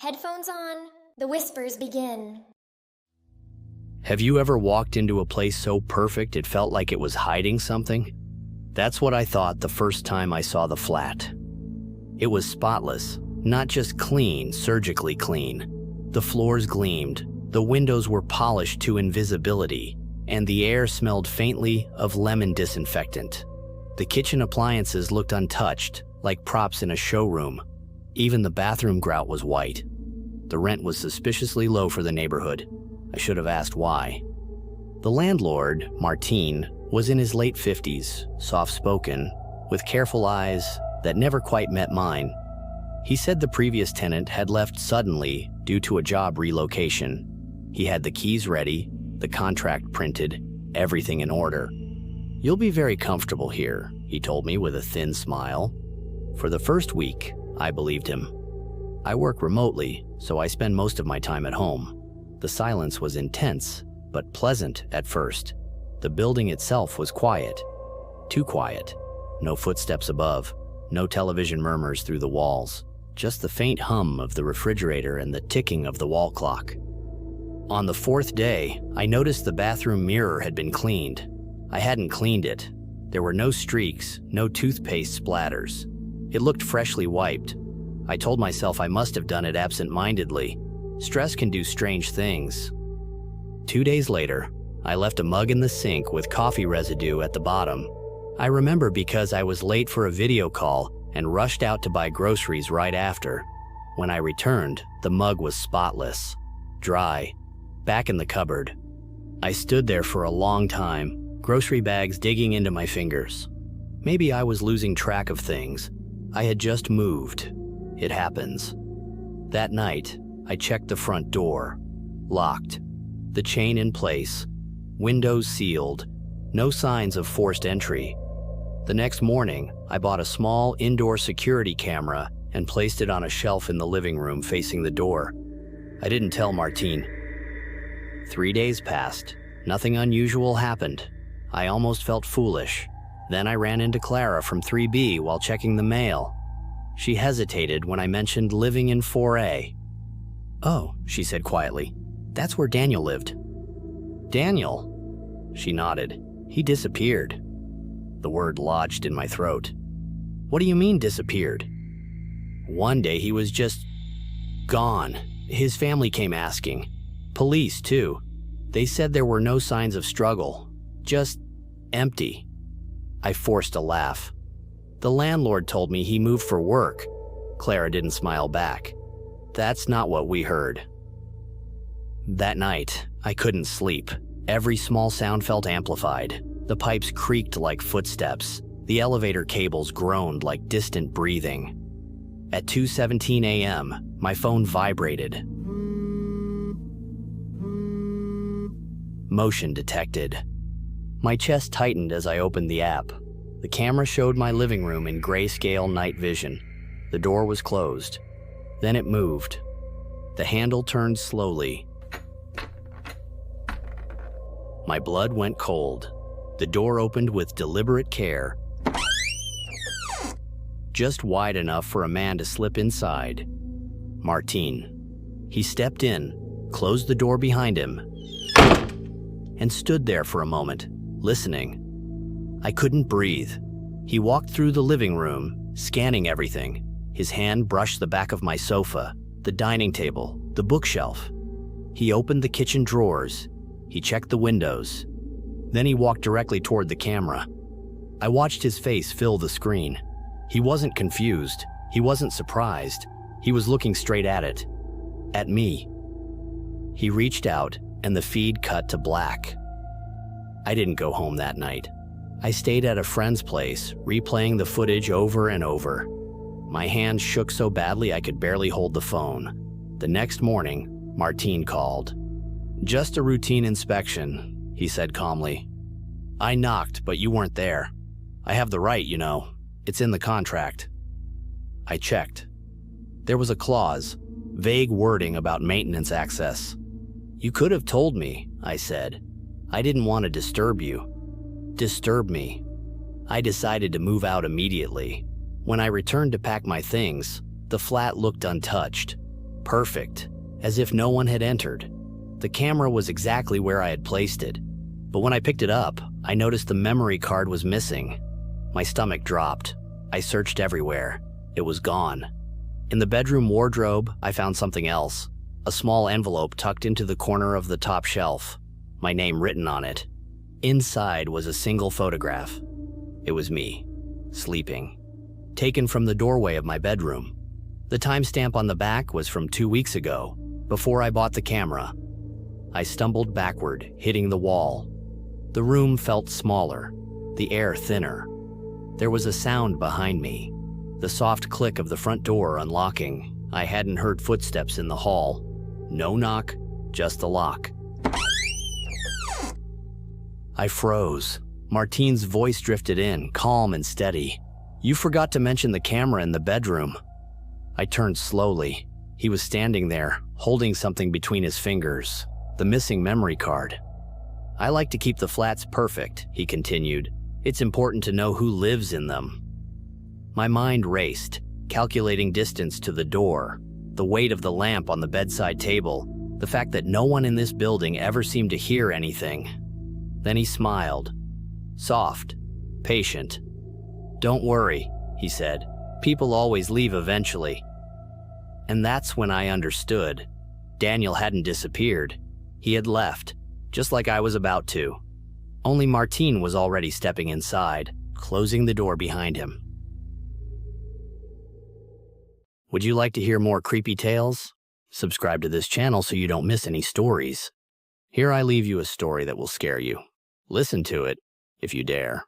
Headphones on, the whispers begin. Have you ever walked into a place so perfect it felt like it was hiding something? That's what I thought the first time I saw the flat. It was spotless, not just clean, surgically clean. The floors gleamed, the windows were polished to invisibility, and the air smelled faintly of lemon disinfectant. The kitchen appliances looked untouched, like props in a showroom. Even the bathroom grout was white. The rent was suspiciously low for the neighborhood. I should have asked why. The landlord, Martin, was in his late 50s, soft-spoken, with careful eyes that never quite met mine. He said the previous tenant had left suddenly due to a job relocation. He had the keys ready, the contract printed, everything in order. "You'll be very comfortable here," he told me with a thin smile. For the first week, I believed him. I work remotely, so I spend most of my time at home. The silence was intense, but pleasant at first. The building itself was quiet. Too quiet. No footsteps above, no television murmurs through the walls, just the faint hum of the refrigerator and the ticking of the wall clock. On the fourth day, I noticed the bathroom mirror had been cleaned. I hadn't cleaned it. There were no streaks, no toothpaste splatters. It looked freshly wiped. I told myself I must have done it absent-mindedly. Stress can do strange things. 2 days later, I left a mug in the sink with coffee residue at the bottom. I remember because I was late for a video call and rushed out to buy groceries right after. When I returned, the mug was spotless, dry, back in the cupboard. I stood there for a long time, grocery bags digging into my fingers. Maybe I was losing track of things. I had just moved. It happens. That night, I checked the front door. Locked. The chain in place. Windows sealed. No signs of forced entry. The next morning, I bought a small indoor security camera and placed it on a shelf in the living room facing the door. I didn't tell Martine. 3 days passed. Nothing unusual happened. I almost felt foolish. Then I ran into Clara from 3B while checking the mail. She hesitated when I mentioned living in 4A. "Oh," she said quietly, "that's where Daniel lived." "Daniel?" She nodded. "He disappeared." The word lodged in my throat. "What do you mean disappeared?" "One day he was just gone. His family came asking. Police, too. They said there were no signs of struggle. Just empty." I forced a laugh. "The landlord told me he moved for work." Clara didn't smile back. "That's not what we heard." That night, I couldn't sleep. Every small sound felt amplified. The pipes creaked like footsteps. The elevator cables groaned like distant breathing. At 2:17 a.m., my phone vibrated. Motion detected. My chest tightened as I opened the app. The camera showed my living room in grayscale night vision. The door was closed. Then it moved. The handle turned slowly. My blood went cold. The door opened with deliberate care, just wide enough for a man to slip inside. Martin. He stepped in, closed the door behind him, and stood there for a moment, listening. I couldn't breathe. He walked through the living room, scanning everything. His hand brushed the back of my sofa, the dining table, the bookshelf. He opened the kitchen drawers. He checked the windows. Then he walked directly toward the camera. I watched his face fill the screen. He wasn't confused. He wasn't surprised. He was looking straight at it. At me. He reached out, and the feed cut to black. I didn't go home that night. I stayed at a friend's place, replaying the footage over and over. My hands shook so badly I could barely hold the phone. The next morning, Martin called. "Just a routine inspection," he said calmly. "I knocked, but you weren't there. I have the right, you know. It's in the contract." I checked. There was a clause, vague wording about maintenance access. "You could have told me," I said. "I didn't want to disturb you." Disturb me. I decided to move out immediately. When I returned to pack my things, the flat looked untouched. perfect, as if no one had entered. The camera was exactly where I had placed it, but when I picked it up, I noticed the memory card was missing. My stomach dropped. I searched everywhere. It was gone. In the bedroom wardrobe, I found something else. A small envelope tucked into the corner of the top shelf. My name written on it. Inside was a single photograph. It was me, sleeping, taken from the doorway of my bedroom. The timestamp on the back was from 2 weeks ago, before I bought the camera. I stumbled backward, hitting the wall. The room felt smaller, the air thinner. There was a sound behind me, the soft click of the front door unlocking. I hadn't heard footsteps in the hall. No knock, just the lock. I froze. Martine's voice drifted in, calm and steady. "You forgot to mention the camera in the bedroom." I turned slowly. He was standing there, holding something between his fingers, the missing memory card. "I like to keep the flats perfect," he continued. "It's important to know who lives in them." My mind raced, calculating distance to the door, the weight of the lamp on the bedside table, the fact that no one in this building ever seemed to hear anything. Then he smiled, soft, patient. "Don't worry," he said. "People always leave eventually." And that's when I understood. Daniel hadn't disappeared. He had left, just like I was about to. Only Martine was already stepping inside, closing the door behind him. Would you like to hear more creepy tales? Subscribe to this channel so you don't miss any stories. Here I leave you a story that will scare you. Listen to it, if you dare.